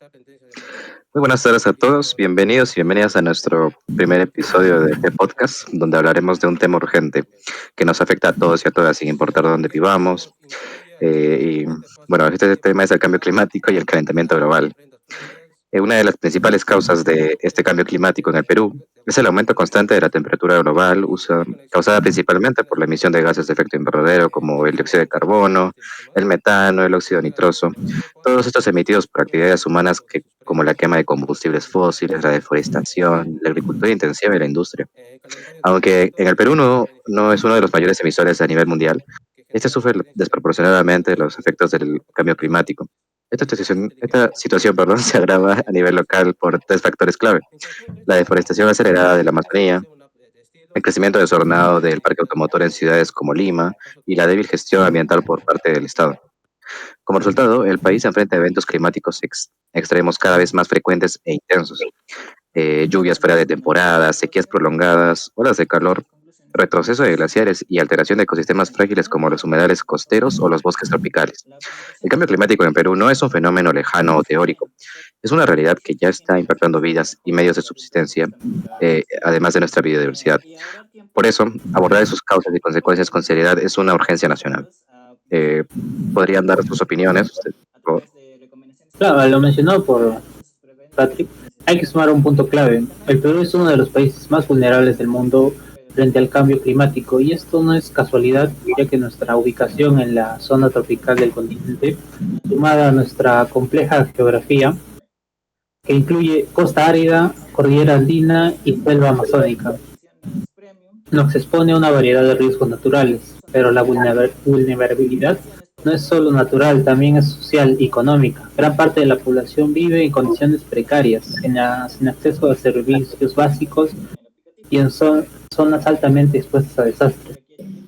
Muy buenas tardes a todos, bienvenidos y bienvenidas a nuestro primer episodio de este podcast, donde hablaremos de un tema urgente que nos afecta a todos y a todas, sin importar dónde vivamos. Y bueno, este tema es el cambio climático y el calentamiento global. Una de las principales causas de este cambio climático en el Perú es el aumento constante de la temperatura global, causada principalmente por la emisión de gases de efecto invernadero como el dióxido de carbono, el metano, el óxido nitroso, todos estos emitidos por actividades humanas como la quema de combustibles fósiles, la deforestación, la agricultura intensiva y la industria. Aunque en el Perú no es uno de los mayores emisores a nivel mundial, este sufre desproporcionadamente los efectos del cambio climático. Esta situación, perdón, se agrava a nivel local por tres factores clave: la deforestación acelerada de la Amazonía, el crecimiento desordenado del parque automotor en ciudades como Lima y la débil gestión ambiental por parte del Estado. Como resultado, el país se enfrenta a eventos climáticos extremos cada vez más frecuentes e intensos: lluvias fuera de temporada, sequías prolongadas, olas de calor, retroceso de glaciares y alteración de ecosistemas frágiles como los humedales costeros o los bosques tropicales. El cambio climático en Perú no es un fenómeno lejano o teórico, es una realidad que ya está impactando vidas y medios de subsistencia, además de nuestra biodiversidad. Por eso, abordar sus causas y consecuencias con seriedad es una urgencia nacional. Eh, ¿Podrían dar sus opiniones? Usted, por favor? Claro, lo mencionado por Patrick, hay que sumar un punto clave. El Perú es uno de los países más vulnerables del mundo frente al cambio climático y esto no es casualidad, ya que nuestra ubicación en la zona tropical del continente, sumada a nuestra compleja geografía, que incluye costa árida, cordillera andina y selva amazónica, nos expone a una variedad de riesgos naturales, pero la vulnerabilidad no es solo natural, también es social y económica. Gran parte de la población vive en condiciones precarias, sin acceso a servicios básicos y en zonas altamente expuestas a desastres.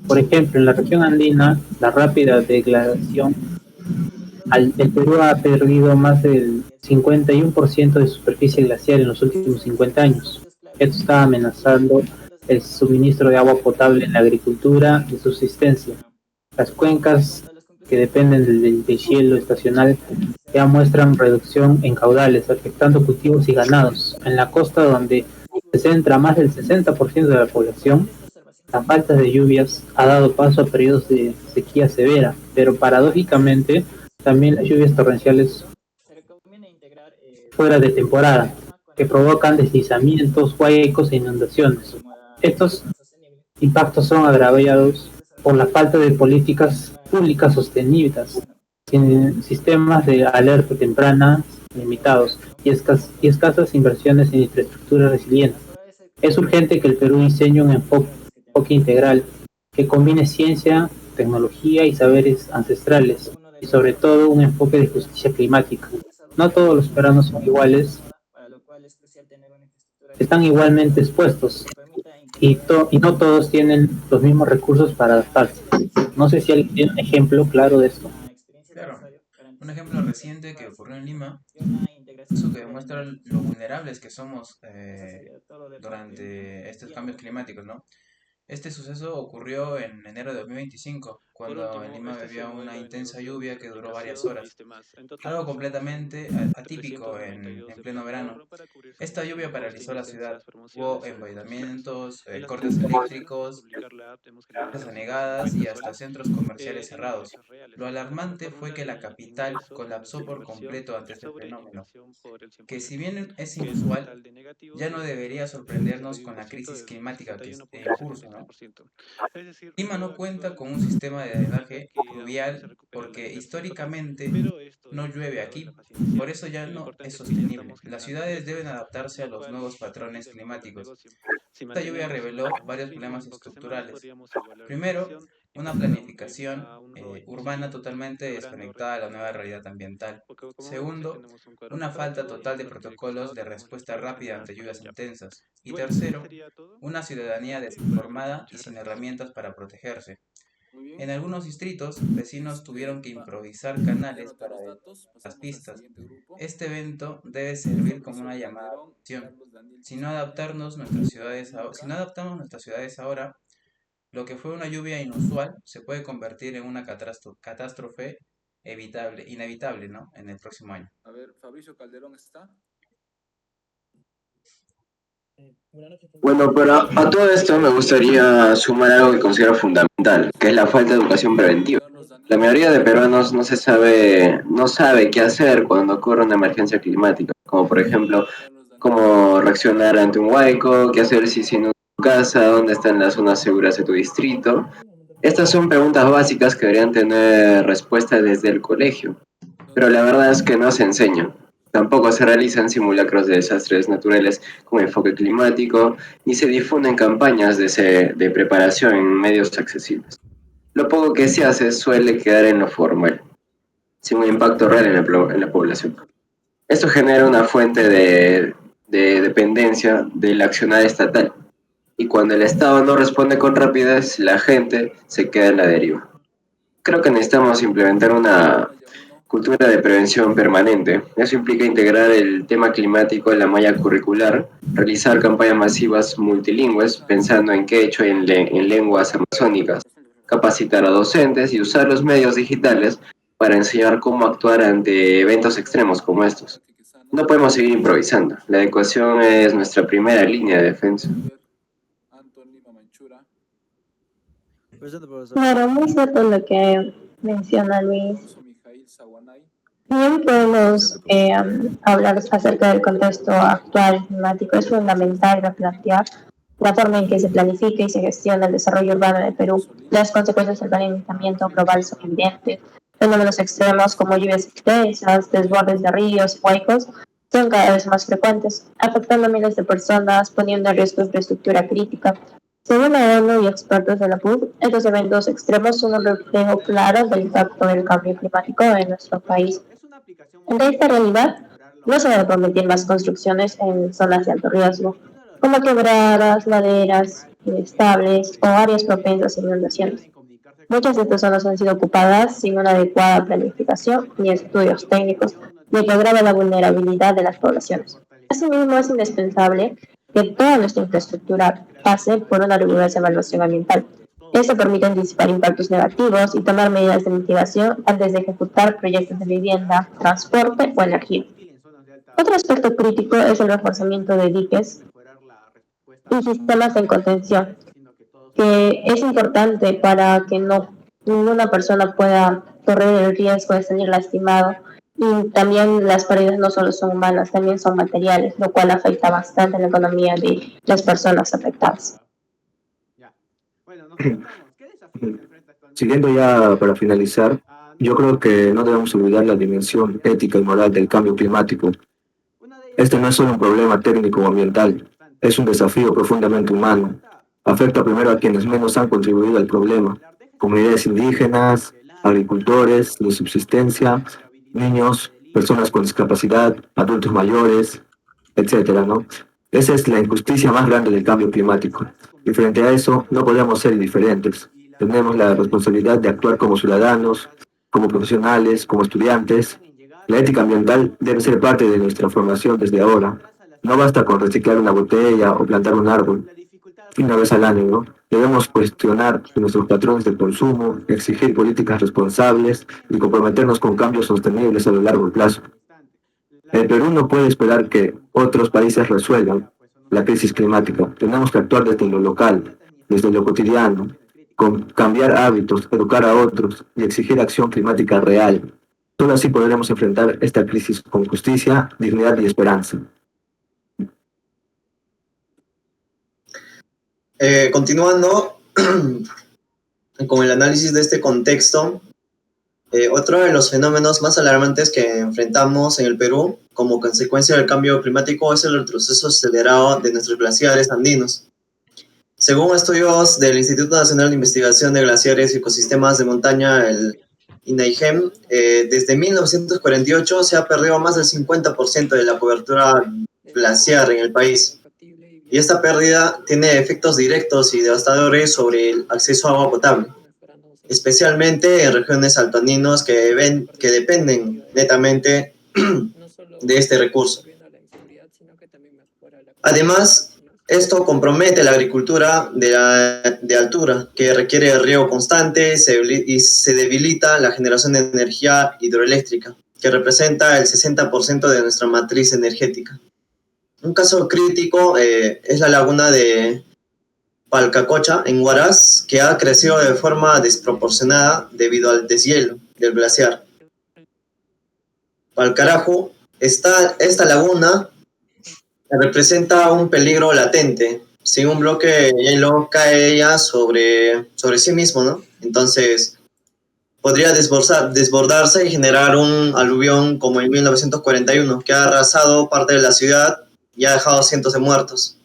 Por ejemplo, en la región andina, la rápida degradación, el Perú ha perdido más del 51% de superficie glaciar en los últimos 50 años. Esto está amenazando el suministro de agua potable en la agricultura y subsistencia. Las cuencas que dependen del cielo estacional ya muestran reducción en caudales, afectando cultivos y ganados. En la costa, donde se centra más del 60% de la población, la falta de lluvias ha dado paso a periodos de sequía severa, pero paradójicamente también las lluvias torrenciales fuera de temporada, que provocan deslizamientos, huecos e inundaciones. Estos impactos son agravados por la falta de políticas públicas sostenidas, sistemas de alerta temprana limitados y escasas inversiones en infraestructura resiliente. Es urgente que el Perú diseñe un enfoque integral que combine ciencia, tecnología y saberes ancestrales, y sobre todo un enfoque de justicia climática. No todos los peruanos son iguales, están igualmente expuestos y no todos tienen los mismos recursos para adaptarse. No sé si alguien tiene un ejemplo claro de esto. Claro, un ejemplo reciente que ocurrió en Lima, eso que demuestra lo vulnerables que somos durante estos cambios climáticos, ¿no? Este suceso ocurrió en enero de 2025, cuando en Lima había una intensa lluvia que duró varias horas, algo completamente atípico en pleno verano. Esta lluvia paralizó la ciudad. Hubo envainamientos, cortes eléctricos, casas anegadas y hasta centros comerciales cerrados. Lo alarmante fue que la capital colapsó por completo ante este fenómeno, que si bien es inusual, ya no debería sorprendernos con la crisis climática que está en curso, ¿no? Lima no cuenta con un sistema de drenaje pluvial porque históricamente no llueve aquí, por eso ya no es sostenible. Las ciudades deben adaptarse a los nuevos patrones climáticos. Esta lluvia reveló varios problemas estructurales. Primero, una planificación urbana totalmente desconectada a la nueva realidad ambiental. Segundo, una falta total de protocolos de respuesta rápida ante lluvias intensas. Y tercero, una ciudadanía desinformada y sin herramientas para protegerse. En algunos distritos, vecinos tuvieron que improvisar canales para evitar las pistas. Este evento debe servir como una llamada a la acción. Si no adaptamos nuestras ciudades ahora, lo que fue una lluvia inusual se puede convertir en una catástrofe inevitable, ¿no? En el próximo año. Bueno, pero a todo esto me gustaría sumar algo que considero fundamental, que es la falta de educación preventiva. La mayoría de peruanos no sabe qué hacer cuando ocurre una emergencia climática, como por ejemplo, cómo reaccionar ante un huaico, qué hacer si se inunda tu casa, dónde están las zonas seguras de tu distrito. Estas son preguntas básicas que deberían tener respuesta desde el colegio, pero la verdad es que no se enseña. Tampoco se realizan simulacros de desastres naturales con enfoque climático, ni se difunden campañas de preparación en medios accesibles. Lo poco que se hace suele quedar en lo formal, sin un impacto real en la población. Esto genera una fuente de dependencia del accionar estatal, y cuando el Estado no responde con rapidez, la gente se queda en la deriva. Creo que necesitamos implementar una cultura de prevención permanente. Eso implica integrar el tema climático en la malla curricular, realizar campañas masivas multilingües pensando en quechua y en lenguas amazónicas, capacitar a docentes y usar los medios digitales para enseñar cómo actuar ante eventos extremos como estos. No podemos seguir improvisando. La adecuación es nuestra primera línea de defensa. Claro, muy cierto lo que menciona Luis. Bien podemos hablar acerca del contexto actual climático. Es fundamental replantear la forma en que se planifica y se gestiona el desarrollo urbano de Perú. Las consecuencias del calentamiento global son evidentes. Fenómenos extremos como lluvias intensas, desbordes de ríos y huecos son cada vez más frecuentes, afectando a miles de personas, poniendo en riesgo infraestructura crítica. Según la ONU y expertos de la PUC, estos eventos extremos son un reflejo claro del impacto del cambio climático en nuestro país. Ante esta realidad, no se debe permitir más construcciones en zonas de alto riesgo, como quebradas, laderas inestables o áreas propensas a inundaciones. Muchas de estas zonas han sido ocupadas sin una adecuada planificación ni estudios técnicos, lo que agrava la vulnerabilidad de las poblaciones. Asimismo, es indispensable que toda nuestra infraestructura pase por una rigurosa evaluación ambiental. Esto permite anticipar impactos negativos y tomar medidas de mitigación antes de ejecutar proyectos de vivienda, transporte o energía. Otro aspecto crítico es el reforzamiento de diques y sistemas de contención, que es importante para que ninguna persona pueda correr el riesgo de salir lastimado. Y también las pérdidas no solo son humanas, también son materiales, lo cual afecta bastante la economía de las personas afectadas. Siguiendo ya para finalizar, yo creo que no debemos olvidar la dimensión ética y moral del cambio climático. Este no es solo un problema técnico o ambiental, es un desafío profundamente humano. Afecta primero a quienes menos han contribuido al problema, comunidades indígenas, agricultores de subsistencia, niños, personas con discapacidad, adultos mayores, etcétera, ¿no? Esa es la injusticia más grande del cambio climático. Y frente a eso, no podemos ser indiferentes. Tenemos la responsabilidad de actuar como ciudadanos, como profesionales, como estudiantes. La ética ambiental debe ser parte de nuestra formación desde ahora. No basta con reciclar una botella o plantar un árbol una vez al año, ¿no? Debemos cuestionar nuestros patrones de consumo, exigir políticas responsables y comprometernos con cambios sostenibles a lo largo plazo. El Perú no puede esperar que otros países resuelvan la crisis climática. Tenemos que actuar desde lo local, desde lo cotidiano, con cambiar hábitos, educar a otros y exigir acción climática real. Solo así podremos enfrentar esta crisis con justicia, dignidad y esperanza. Continuando con el análisis de este contexto, otro de los fenómenos más alarmantes que enfrentamos en el Perú como consecuencia del cambio climático es el retroceso acelerado de nuestros glaciares andinos. Según estudios del Instituto Nacional de Investigación de Glaciares y Ecosistemas de Montaña, el INAIGEM, desde 1948 se ha perdido más del 50% de la cobertura glaciar en el país. Y esta pérdida tiene efectos directos y devastadores sobre el acceso a agua potable, especialmente en regiones altoandinos que dependen netamente de este recurso. Además, Esto compromete la agricultura de altura, que requiere riego constante y se debilita la generación de energía hidroeléctrica, que representa el 60% de nuestra matriz energética. Un caso crítico es la laguna de Palcacocha, en Huaraz, que ha crecido de forma desproporcionada debido al deshielo del glaciar. Palcarajo, esta laguna representa un peligro latente. Si un bloque de hielo cae ella sobre sí mismo, ¿no? Entonces podría desbordarse y generar un aluvión como en 1941, que ha arrasado parte de la ciudad y ha dejado cientos de muertos.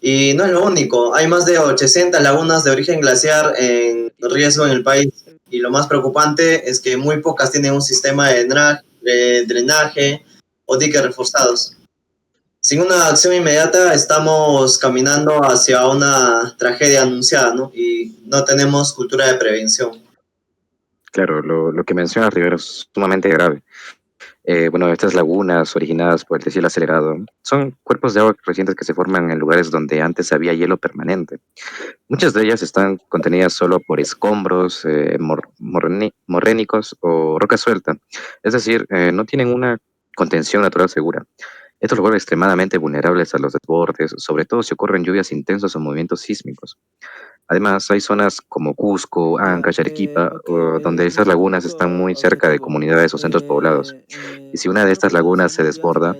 Y no es lo único, hay más de 800 lagunas de origen glaciar en riesgo en el país. Y lo más preocupante es que muy pocas tienen un sistema de drenaje o diques reforzados. Sin una acción inmediata estamos caminando hacia una tragedia anunciada, ¿no? Y no tenemos cultura de prevención. Claro, lo que menciona Rivero es sumamente grave. Bueno, estas lagunas originadas por el deshielo acelerado son cuerpos de agua recientes que se forman en lugares donde antes había hielo permanente. Muchas de ellas están contenidas solo por escombros morrénicos o roca suelta, es decir, no tienen una contención natural segura. Esto los vuelve extremadamente vulnerables a los desbordes, sobre todo si ocurren lluvias intensas o movimientos sísmicos. Además, hay zonas como Cusco, Ancash, Arequipa, donde estas lagunas están muy cerca de comunidades o centros poblados. Y si una de estas lagunas se desborda,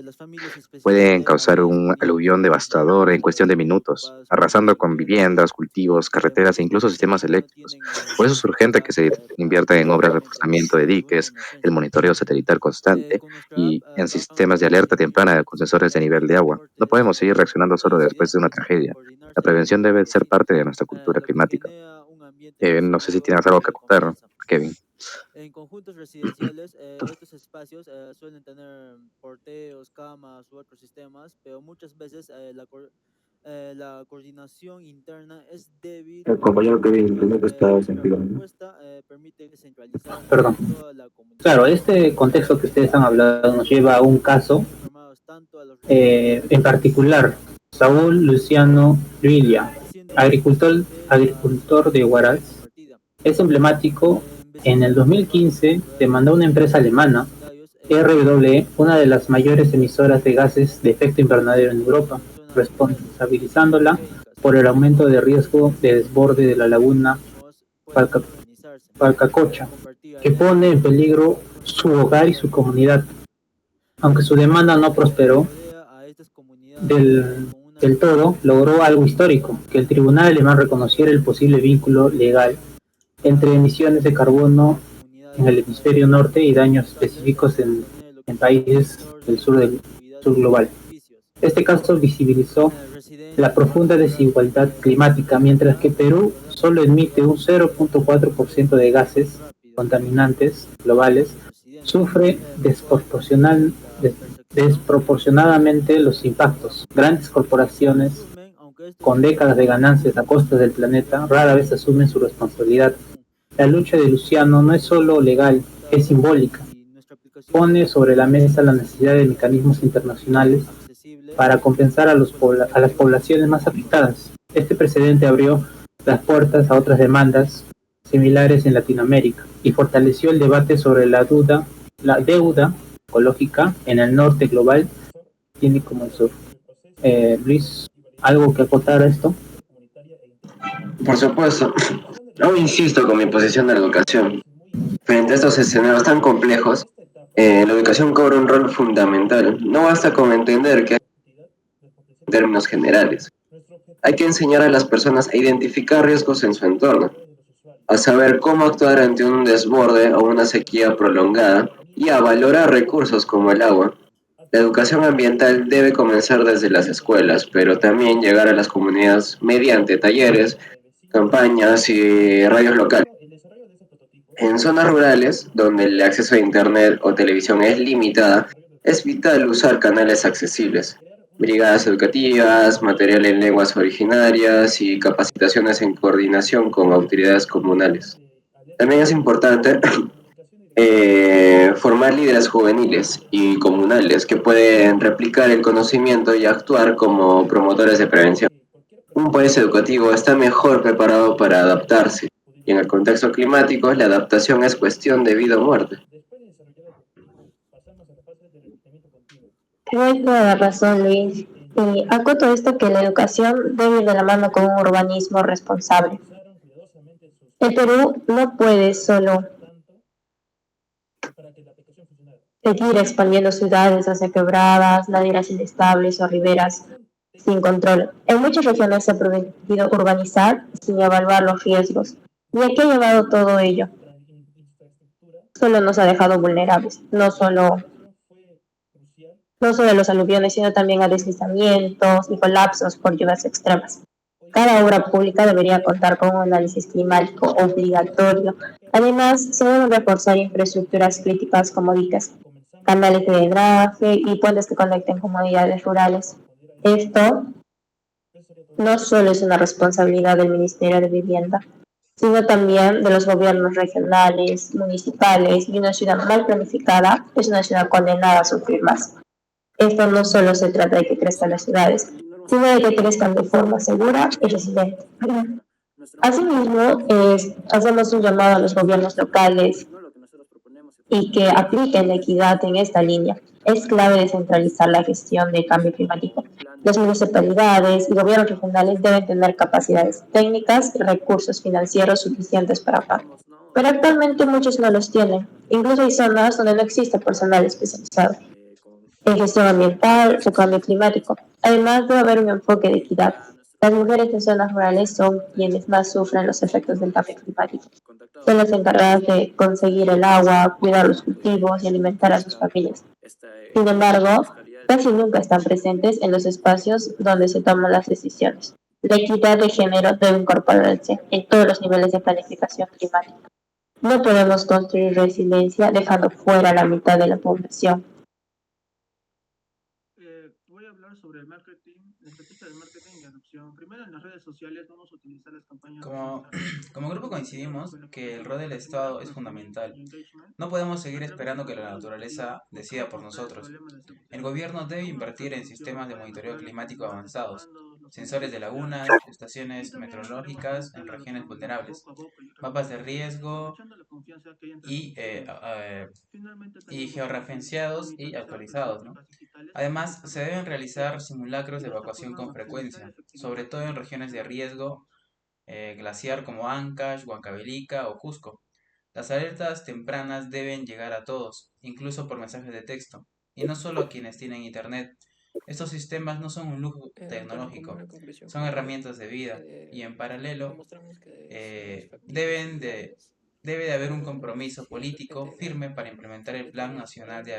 pueden causar un aluvión devastador en cuestión de minutos, arrasando con viviendas, cultivos, carreteras e incluso sistemas eléctricos. Por eso es urgente que se invierta en obras de reforzamiento de diques, el monitoreo satelital constante y en sistemas de alerta temprana con sensores de nivel de agua. No podemos seguir reaccionando solo después de una tragedia. La prevención debe ser parte de nuestra cultura climática. No sé si tienes algo que contar, Kevin. En conjuntos residenciales, estos espacios suelen tener porteos, camas u otros sistemas, pero muchas veces la coordinación interna es débil El o compañero Kevin, inexistente. primero que está Nuestra sentido, ¿no? propuesta permite centralizar Perdón. toda la Claro, comunicación este contexto que ustedes han hablado nos lleva a un caso informados tanto a los en particular. Saúl Luciano Villa, agricultor de Huaraz, es emblemático. En el 2015 demandó a una empresa alemana, RWE, una de las mayores emisoras de gases de efecto invernadero en Europa, responsabilizándola por el aumento de riesgo de desborde de la laguna Palcacocha, que pone en peligro su hogar y su comunidad. Aunque su demanda no prosperó del todo, logró algo histórico, que el tribunal alemán reconociera el posible vínculo legal entre emisiones de carbono en el hemisferio norte y daños específicos en países del sur global. Este caso visibilizó la profunda desigualdad climática, mientras que Perú solo emite un 0.4% de gases contaminantes globales, sufre desproporcionadamente los impactos. Grandes corporaciones con décadas de ganancias a costa del planeta rara vez asumen su responsabilidad. La lucha de Luciano no es solo legal, es simbólica. Pone sobre la mesa la necesidad de mecanismos internacionales para compensar a las poblaciones más afectadas. Este precedente abrió las puertas a otras demandas similares en Latinoamérica y fortaleció el debate sobre la deuda ecológica en el norte global, tiene como el sur. Luis, ¿algo que acotar a esto? Por supuesto. Aún insisto con mi posición de la educación. Frente a estos escenarios tan complejos, la educación cobra un rol fundamental. No basta con entender que hay en términos generales. Hay que enseñar a las personas a identificar riesgos en su entorno, a saber cómo actuar ante un desborde o una sequía prolongada y a valorar recursos como el agua. La educación ambiental debe comenzar desde las escuelas, pero también llegar a las comunidades mediante talleres, campañas y radios locales. En zonas rurales, donde el acceso a Internet o televisión es limitada, es vital usar canales accesibles, brigadas educativas, material en lenguas originarias y capacitaciones en coordinación con autoridades comunales. También es importante formar líderes juveniles y comunales que pueden replicar el conocimiento y actuar como promotores de prevención. Un país educativo está mejor preparado para adaptarse, y en el contexto climático la adaptación es cuestión de vida o muerte. Tienes toda la razón, Luis. Y acoto esto que la educación debe ir de la mano con un urbanismo responsable. El Perú no puede solo seguir expandiendo ciudades hacia quebradas, laderas inestables o riberas sin control. En muchas regiones se ha permitido urbanizar sin evaluar los riesgos. ¿Y a qué ha llevado todo ello? Solo nos ha dejado vulnerables, no solo a los aluviones, sino también a deslizamientos y colapsos por lluvias extremas. Cada obra pública debería contar con un análisis climático obligatorio. Además, se deben reforzar infraestructuras críticas como diques, canales de drenaje y puentes que conecten comunidades rurales. Esto no solo es una responsabilidad del Ministerio de Vivienda, sino también de los gobiernos regionales, municipales, y una ciudad mal planificada es una ciudad condenada a sufrir más. Esto no solo se trata de que crezcan las ciudades, sino de que crezcan de forma segura y resiliente. Asimismo, hacemos un llamado a los gobiernos locales y que apliquen la equidad en esta línea. Es clave descentralizar la gestión del cambio climático. Las municipalidades y gobiernos regionales deben tener capacidades técnicas y recursos financieros suficientes para actuar. Pero actualmente muchos no los tienen. Incluso hay zonas donde no existe personal especializado en gestión ambiental o cambio climático. Además, debe haber un enfoque de equidad. Las mujeres en zonas rurales son quienes más sufren los efectos del cambio climático. Son las encargadas de conseguir el agua, cuidar los cultivos y alimentar a sus familias. Sin embargo, casi nunca están presentes en los espacios donde se toman las decisiones. La equidad de género debe incorporarse en todos los niveles de planificación climática. No podemos construir resiliencia dejando fuera a la mitad de la población. Voy a hablar sobre el marketing, la estrategia de marketing y adopción. Primero, en las redes sociales vamos a utilizar las campañas de Como, publicidad, como grupo coincidimos que el rol del Estado es fundamental. No podemos seguir esperando que la naturaleza decida por nosotros. El gobierno debe invertir en sistemas de monitoreo climático avanzados, sensores de lagunas, estaciones meteorológicas en regiones vulnerables, mapas de riesgo y, y georreferenciados y actualizados, ¿no? Además, se deben realizar simulacros de evacuación con frecuencia, sobre todo en regiones de riesgo glaciar como Ancash, Huancavelica o Cusco. Las alertas tempranas deben llegar a todos, incluso por mensajes de texto, y no solo a quienes tienen internet. Estos sistemas no son un lujo tecnológico, son herramientas de vida, y en paralelo debe de haber un compromiso político firme para implementar el Plan Nacional de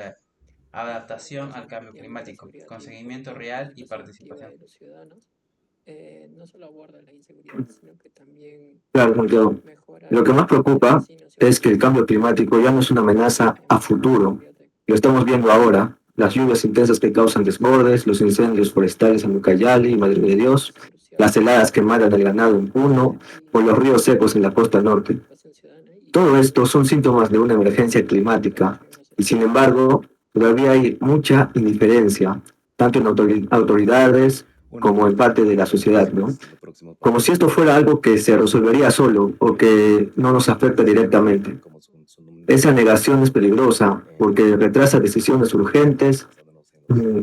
Adaptación al Cambio Climático, con seguimiento real y participación. Claro, Santiago. Lo que más preocupa es que el cambio climático ya no es una amenaza a futuro. Lo estamos viendo ahora. Las lluvias intensas que causan desbordes, los incendios forestales en Ucayali y Madre de Dios, las heladas que matan al ganado en Puno o los ríos secos en la costa norte. Todo esto son síntomas de una emergencia climática y sin embargo todavía hay mucha indiferencia, tanto en autoridades como en parte de la sociedad, ¿no? Como si esto fuera algo que se resolvería solo o que no nos afecta directamente. Esa negación es peligrosa porque retrasa decisiones urgentes, mm,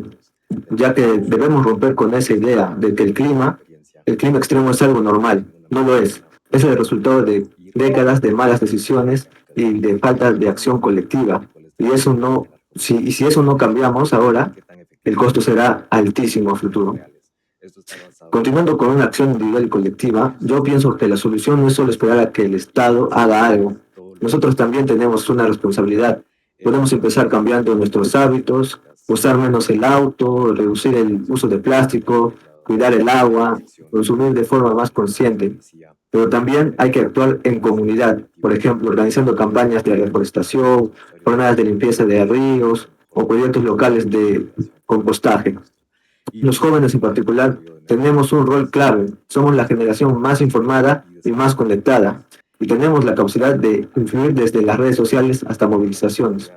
ya que debemos romper con esa idea de que el clima extremo es algo normal. No lo es. Es el resultado de décadas de malas decisiones y de falta de acción colectiva. Y eso no, si eso no cambiamos ahora, el costo será altísimo a futuro. Continuando con una acción individual y colectiva, yo pienso que la solución no es solo esperar a que el Estado haga algo. Nosotros también tenemos una responsabilidad. Podemos empezar cambiando nuestros hábitos, usar menos el auto, reducir el uso de plástico, cuidar el agua, consumir de forma más consciente. Pero también hay que actuar en comunidad, por ejemplo, organizando campañas de reforestación, jornadas de limpieza de ríos o proyectos locales de compostaje. Los jóvenes en particular tenemos un rol clave. Somos la generación más informada y más conectada. y tenemos la capacidad de influir desde las redes sociales hasta movilizaciones.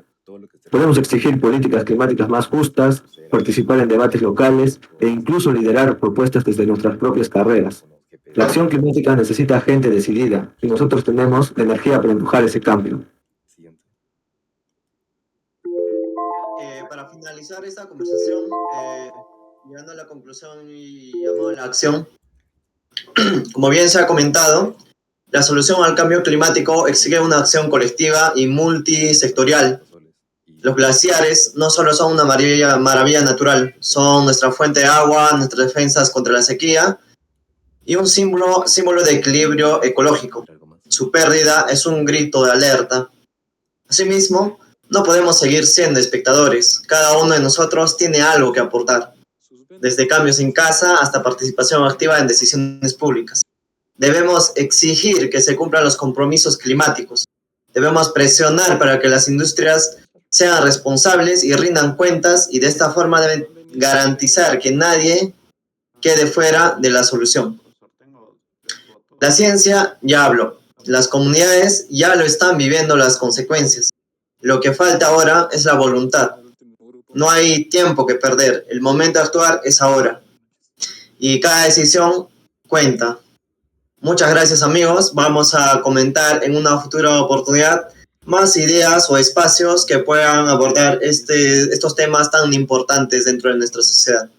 Podemos exigir políticas climáticas más justas, participar en debates locales e incluso liderar propuestas desde nuestras propias carreras. La acción climática necesita gente decidida y nosotros tenemos la energía para empujar ese cambio. Para finalizar esta conversación, llegando a la conclusión y llamado a la acción, como bien se ha comentado, la solución al cambio climático exige una acción colectiva y multisectorial. Los glaciares no solo son una maravilla natural, son nuestra fuente de agua, nuestras defensas contra la sequía y un símbolo de equilibrio ecológico. Su pérdida es un grito de alerta. Asimismo, no podemos seguir siendo espectadores. Cada uno de nosotros tiene algo que aportar, desde cambios en casa hasta participación activa en decisiones públicas. Debemos exigir que se cumplan los compromisos climáticos. Debemos presionar para que las industrias sean responsables y rindan cuentas, y de esta forma deben garantizar que nadie quede fuera de la solución. La ciencia ya habló. Las comunidades ya lo están viviendo las consecuencias. Lo que falta ahora es la voluntad. No hay tiempo que perder. El momento de actuar es ahora. Y cada decisión cuenta. Muchas gracias, amigos. Vamos a comentar en una futura oportunidad más ideas o espacios que puedan abordar estos temas tan importantes dentro de nuestra sociedad.